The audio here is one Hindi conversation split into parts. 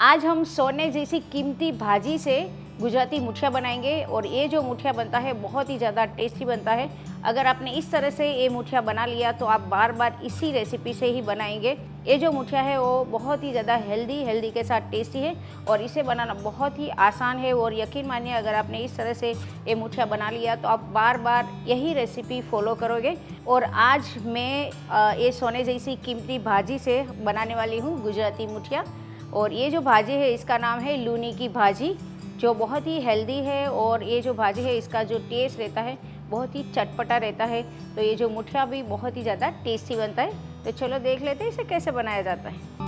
आज हम सोने जैसी कीमती भाजी से गुजराती मुठिया बनाएंगे और ये जो मुठिया बनता है बहुत ही ज़्यादा टेस्टी बनता है। अगर आपने इस तरह से ये मुठिया बना लिया तो आप बार बार इसी रेसिपी से ही बनाएंगे। ये जो मुठिया है वो बहुत ही ज़्यादा हेल्दी के साथ टेस्टी है और इसे बनाना बहुत ही आसान है। और यकीन मानिए अगर आपने इस तरह से ये मुठिया बना लिया तो आप बार बार यही रेसिपी फॉलो करोगे। और आज मैं ये सोने जैसी कीमती भाजी से बनाने वाली हूँ गुजराती मुठिया। और ये जो भाजी है इसका नाम है लूनी की भाजी, जो बहुत ही हेल्दी है। और ये जो भाजी है इसका जो टेस्ट रहता है बहुत ही चटपटा रहता है। तो ये जो मुठिया भी बहुत ही ज़्यादा टेस्टी बनता है। तो चलो देख लेते हैं इसे कैसे बनाया जाता है।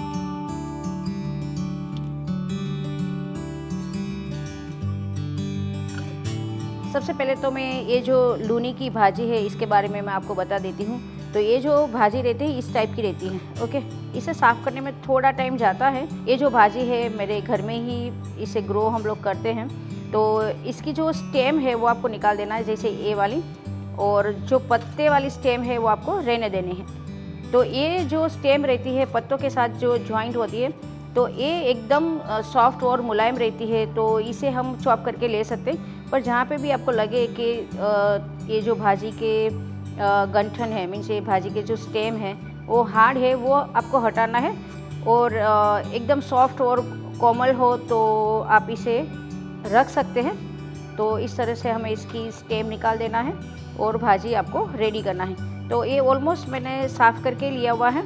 सबसे पहले तो मैं ये जो लूनी की भाजी है इसके बारे में मैं आपको बता देती हूँ। तो ये जो भाजी रहती है इस टाइप की रहती है। ओके, इसे साफ़ करने में थोड़ा टाइम जाता है। ये जो भाजी है मेरे घर में ही इसे ग्रो हम लोग करते हैं। तो इसकी जो स्टेम है वो आपको निकाल देना है, जैसे ये वाली, और जो पत्ते वाली स्टेम है वो आपको रहने देनी है। तो ये जो स्टेम रहती है पत्तों के साथ जो ज्वाइंट होती है तो ये एकदम सॉफ्ट और मुलायम रहती है। तो इसे हम चॉप करके ले सकते हैं। पर जहाँ पे भी आपको लगे कि ये जो भाजी के गंठन है, मीन्स ये भाजी के जो स्टेम है वो हार्ड है, वो आपको हटाना है। और एकदम सॉफ्ट और कोमल हो तो आप इसे रख सकते हैं। तो इस तरह से हमें इसकी स्टेम निकाल देना है और भाजी आपको रेडी करना है। तो ये ऑलमोस्ट मैंने साफ़ करके लिया हुआ है।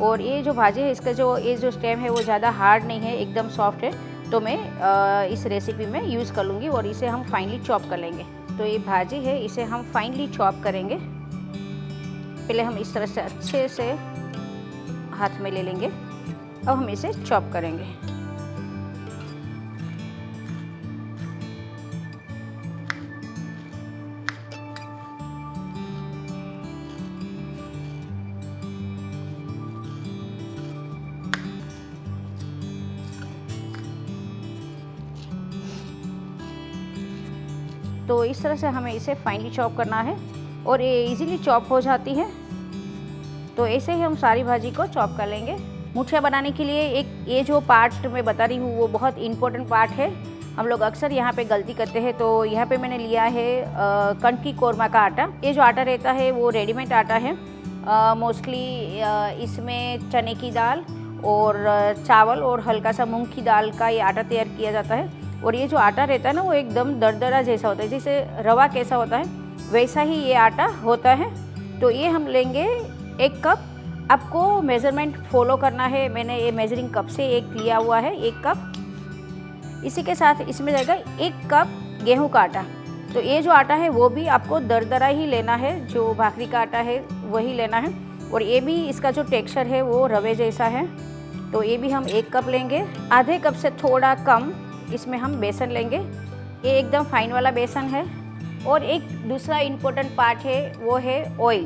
और ये जो भाजी है इसका ये जो स्टेम है वो ज़्यादा हार्ड नहीं है, एकदम सॉफ्ट है। तो मैं इस रेसिपी में यूज़ कर लूँगी और इसे हम फाइनली चॉप कर लेंगे। तो ये भाजी है इसे हम फाइनली चॉप करेंगे। पहले हम इस तरह से अच्छे से हाथ में ले लेंगे। अब हम इसे चॉप करेंगे। तो इस तरह से हमें इसे फाइनली चॉप करना है और ये इजीली चॉप हो जाती है। तो ऐसे ही हम सारी भाजी को चॉप कर लेंगे। मुठिया बनाने के लिए एक ये जो पार्ट मैं बता रही हूँ वो बहुत इम्पोर्टेंट पार्ट है। हम लोग अक्सर यहाँ पे गलती करते हैं। तो यहाँ पे मैंने लिया है कणकी की कोरमा का आटा। ये जो आटा रहता है वो रेडीमेड आटा है। मोस्टली इसमें चने की दाल और चावल और हल्का सा मूंग की दाल का ये आटा तैयार किया जाता है। और ये जो आटा रहता है ना वो एकदम दरदरा जैसा होता है, जैसे रवा कैसा होता है वैसा ही ये आटा होता है। तो ये हम लेंगे 1 कप। आपको मेज़रमेंट फॉलो करना है। मैंने ये मेजरिंग कप से एक लिया हुआ है, 1 कप। इसी के साथ इसमें जाएगा 1 कप गेहूं का आटा। तो ये जो आटा है वो भी आपको दरदरा ही लेना है, जो भाकरी का आटा है वही लेना है। और ये भी इसका जो टेक्सचर है वो रवे जैसा है। तो ये भी हम 1 कप लेंगे। आधे कप से थोड़ा कम इसमें हम बेसन लेंगे। ये एकदम फाइन वाला बेसन है। और एक दूसरा इम्पोर्टेंट पार्ट है वो है ऑयल।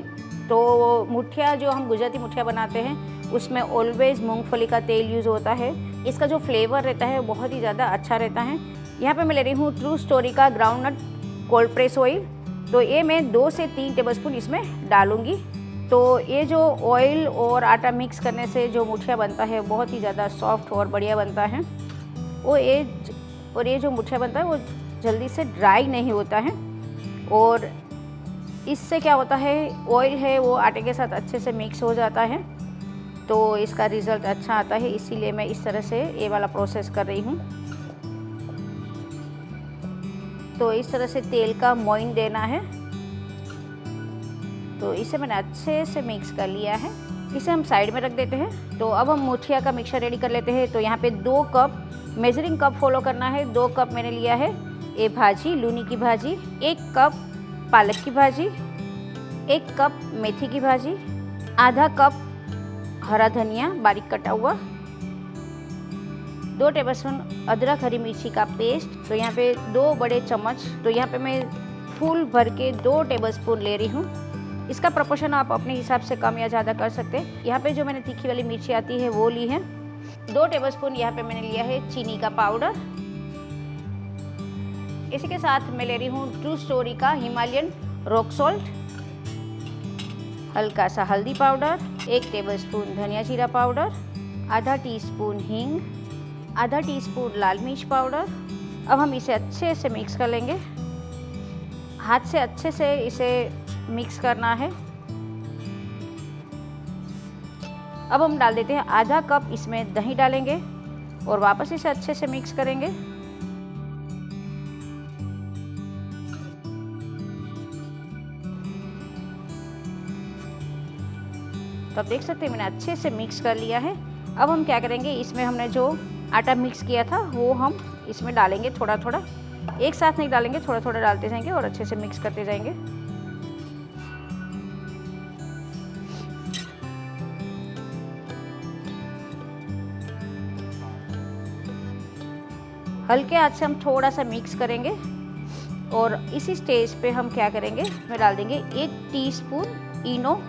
तो मुठिया जो हम गुजराती मुठिया बनाते हैं उसमें ऑलवेज मूंगफली का तेल यूज़ होता है। इसका जो फ्लेवर रहता है बहुत ही ज़्यादा अच्छा रहता है। यहाँ पे मैं ले रही हूँ ट्रू स्टोरी का ग्राउंडनट कोल्ड प्रेस ऑयल। तो ये मैं 2 से 3 टेबलस्पून इसमें डालूँगी। तो ये जो ऑयल और आटा मिक्स करने से जो मुठिया बनता है बहुत ही ज़्यादा सॉफ्ट और बढ़िया बनता है। और ये जो मुठिया बनता है वो जल्दी से ड्राई नहीं होता है। और इससे क्या होता है, ऑयल है वो आटे के साथ अच्छे से मिक्स हो जाता है। तो इसका रिज़ल्ट अच्छा आता है। इसीलिए मैं इस तरह से ये वाला प्रोसेस कर रही हूँ। तो इस तरह से तेल का मोइन देना है। तो इसे मैंने अच्छे से मिक्स कर लिया है। इसे हम साइड में रख देते हैं। तो अब हम मुठिया का मिक्सचर रेडी कर लेते हैं। तो यहाँ पे 2 कप मेजरिंग कप फॉलो करना है। 2 कप मैंने लिया है ये भाजी, लूनी की भाजी। 1 कप पालक की भाजी, 1 कप मेथी की भाजी, आधा कप हरा धनिया बारीक कटा हुआ, 2 टेबलस्पून अदरक हरी मिर्ची का पेस्ट। तो यहाँ पे 2 बड़े चम्मच। तो यहाँ पे मैं फुल भर के 2 टेबलस्पून ले रही हूँ। इसका प्रोपोर्शन आप अपने हिसाब से कम या ज़्यादा कर सकते हैं। यहाँ पे जो मैंने तीखी वाली मिर्ची आती है वो ली है। 2 टेबलस्पून यहाँ पे मैंने लिया है चीनी का पाउडर। इसी के साथ मैं ले रही हूँ ट्रू स्टोरी का हिमालयन रॉक सॉल्ट, हल्का सा हल्दी पाउडर, 1 टेबलस्पून धनिया जीरा पाउडर, आधा टीस्पून हींग, आधा टीस्पून लाल मिर्च पाउडर। अब हम इसे अच्छे से मिक्स कर लेंगे। हाथ से अच्छे से इसे मिक्स करना है। अब हम डाल देते हैं आधा कप इसमें दही डालेंगे और वापस इसे अच्छे से मिक्स करेंगे। तो आप देख सकते हैं मैंने अच्छे से मिक्स कर लिया है। अब हम क्या करेंगे, इसमें हमने जो आटा मिक्स किया था वो हम इसमें डालेंगे थोड़ा थोड़ा, एक साथ नहीं डालेंगे, थोड़ा थोड़ा डालते जाएंगे और अच्छे से मिक्स करते जाएंगे। हल्के हाथ से हम थोड़ा सा मिक्स करेंगे और इसी स्टेज पे हम क्या करेंगे, इसमें डाल देंगे 1 टीस्पून इनो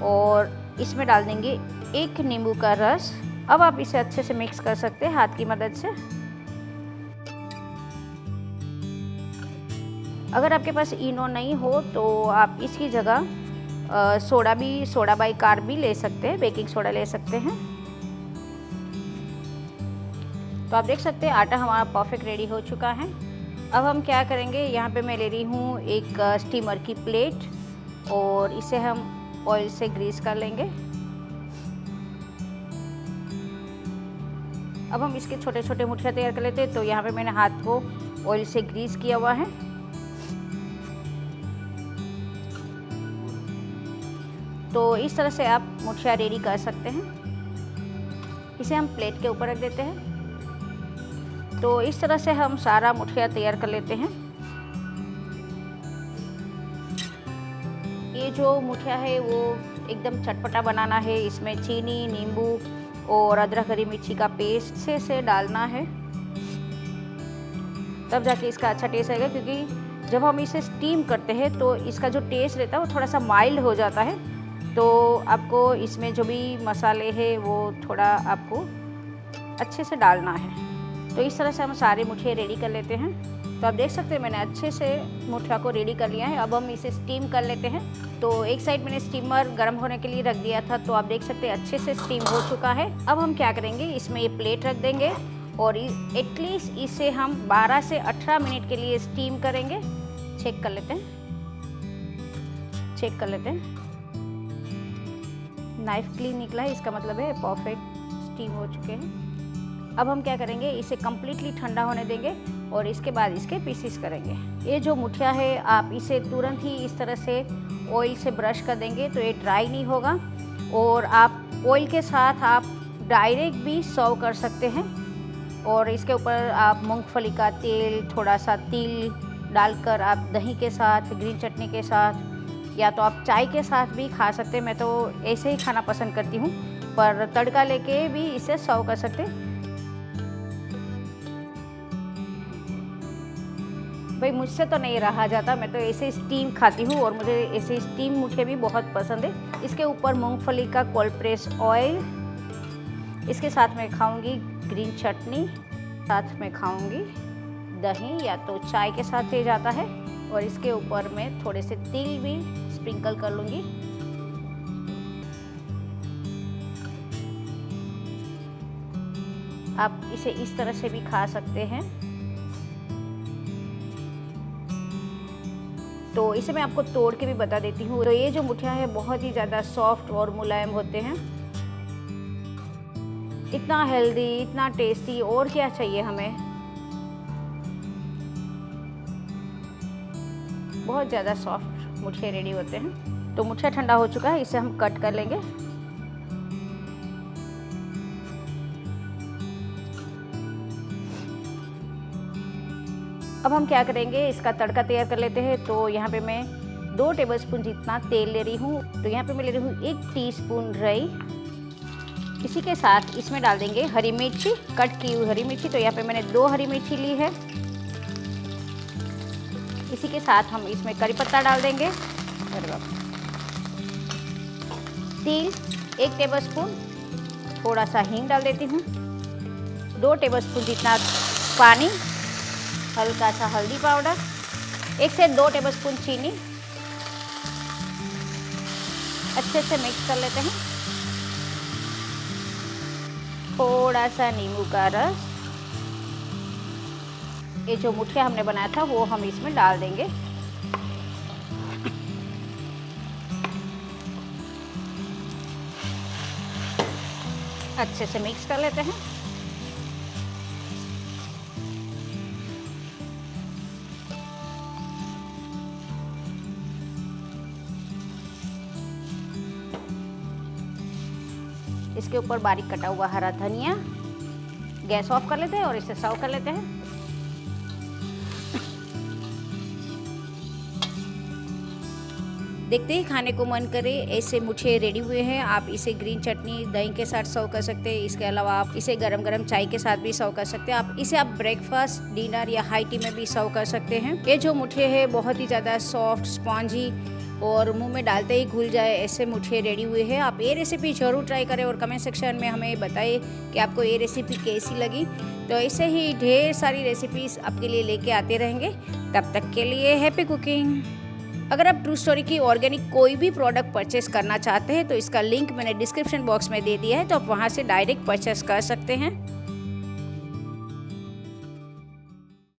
और इसमें डाल देंगे 1 नींबू का रस। अब आप इसे अच्छे से मिक्स कर सकते हैं हाथ की मदद से। अगर आपके पास इनो नहीं हो तो आप इसकी जगह सोडा बाइकार्ब भी ले सकते हैं, बेकिंग सोडा ले सकते हैं। तो आप देख सकते हैं आटा हमारा परफेक्ट रेडी हो चुका है। अब हम क्या करेंगे, यहाँ पे मैं ले रही हूँ एक स्टीमर की प्लेट और इसे हम ऑयल से ग्रीस कर लेंगे। अब हम इसके छोटे छोटे मुठिया तैयार कर लेते हैं। तो यहाँ पे मैंने हाथ को ऑयल से ग्रीस किया हुआ है। तो इस तरह से आप मुठिया रेडी कर सकते हैं। इसे हम प्लेट के ऊपर रख देते हैं। तो इस तरह से हम सारा मुठिया तैयार कर लेते हैं। ये जो मुठिया है वो एकदम चटपटा बनाना है। इसमें चीनी, नींबू और अदरक हरी मिर्ची का पेस्ट से डालना है, तब जाके इसका अच्छा टेस्ट आएगा। क्योंकि जब हम इसे स्टीम करते हैं तो इसका जो टेस्ट रहता है वो थोड़ा सा माइल्ड हो जाता है। तो आपको इसमें जो भी मसाले हैं वो थोड़ा आपको अच्छे से डालना है। तो इस तरह से हम सारे मुठिया रेडी कर लेते हैं। तो आप देख सकते हैं मैंने अच्छे से मुठिया को रेडी कर लिया है। अब हम इसे स्टीम कर लेते हैं। तो एक साइड मैंने स्टीमर गर्म होने के लिए रख दिया था, तो आप देख सकते हैं अच्छे से स्टीम हो चुका है। अब हम क्या करेंगे, इसमें ये प्लेट रख देंगे और एटलीस्ट इसे हम 12 से 18 मिनट के लिए स्टीम करेंगे। चेक कर लेते हैं। नाइफ क्लीन निकला है, इसका मतलब है परफेक्ट स्टीम हो चुके हैं। अब हम क्या करेंगे, इसे कम्प्लीटली ठंडा होने देंगे और इसके बाद इसके पीसेस करेंगे। ये जो मुठिया है आप इसे तुरंत ही इस तरह से ऑयल से ब्रश कर देंगे तो ये ड्राई नहीं होगा। और आप ऑयल के साथ आप डायरेक्ट भी सर्व कर सकते हैं। और इसके ऊपर आप मूंगफली का तेल, थोड़ा सा तिल डालकर आप दही के साथ, ग्रीन चटनी के साथ या तो आप चाय के साथ भी खा सकते हैं। मैं तो ऐसे ही खाना पसंद करती हूँ, पर तड़का लेके भी इसे सर्व कर सकते हैं। भाई मुझसे तो नहीं रहा जाता, मैं तो ऐसे स्टीम खाती हूँ और मुझे ऐसे स्टीम मुठिया भी बहुत पसंद है। इसके ऊपर मूंगफली का कोल्ड प्रेस ऑयल, इसके साथ में खाऊंगी ग्रीन चटनी, साथ में खाऊंगी दही या तो चाय के साथ ले जाता है। और इसके ऊपर मैं थोड़े से तिल भी स्प्रिंकल कर लूँगी। आप इसे इस तरह से भी खा सकते हैं। तो इसे मैं आपको तोड़ के भी बता देती हूँ। तो ये जो मुठिया है बहुत ही ज़्यादा सॉफ्ट और मुलायम होते हैं। इतना हेल्दी, इतना टेस्टी, और क्या चाहिए हमें। बहुत ज़्यादा सॉफ्ट मुठिया रेडी होते हैं। तो मुठिया ठंडा हो चुका है, इसे हम कट कर लेंगे। अब हम क्या करेंगे, इसका तड़का तैयार कर लेते हैं। तो यहाँ पे मैं 2 टेबलस्पून जितना तेल ले रही हूँ। तो यहाँ पे मैं ले रही हूँ 1 टीस्पून राई। इसी के साथ इसमें डाल देंगे हरी मिर्ची, कट की हुई हरी मिर्ची। तो यहाँ पे मैंने 2 हरी मिर्ची ली है। इसी के साथ हम इसमें करी पत्ता डाल देंगे। तिल 1 टेबलस्पून, थोड़ा सा हींग डाल देती हूँ, 2 टेबलस्पून जितना पानी, हल्का सा हल्दी पाउडर, 1 से 2 टेबलस्पून चीनी। अच्छे से मिक्स कर लेते हैं। थोड़ा सा नींबू का रस। ये जो मुठिया हमने बनाया था वो हम इसमें डाल देंगे। अच्छे से मिक्स कर लेते हैं। इसके ऊपर बारीक कटा हुआ हरा धनिया। गैस ऑफ कर लेते हैं और इसे सर्व कर लेते हैं। देखते ही खाने को मन करे ऐसे मुठिए रेडी हुए हैं। आप इसे ग्रीन चटनी दही के साथ सर्व कर सकते हैं। इसके अलावा आप इसे गरम गरम चाय के साथ भी सर्व कर सकते हैं। इसे आप ब्रेकफास्ट, डिनर या हाई टी में भी सर्व कर सकते हैं। ये जो मुठिए है बहुत ही ज़्यादा सॉफ्ट, स्पॉन्जी और मुंह में डालते ही घुल जाए ऐसे मुठिए रेडी हुए हैं। आप ये रेसिपी ज़रूर ट्राई करें और कमेंट सेक्शन में हमें बताइए कि आपको ये रेसिपी कैसी लगी। तो ऐसे ही ढेर सारी रेसिपीज़ आपके लिए लेके आते रहेंगे। तब तक के लिए हैप्पी कुकिंग। अगर आप ट्रू स्टोरी की ऑर्गेनिक कोई भी प्रोडक्ट परचेस करना चाहते हैं तो इसका लिंक मैंने डिस्क्रिप्शन बॉक्स में दे दिया है, तो आप वहाँ से डायरेक्ट परचेस कर सकते हैं।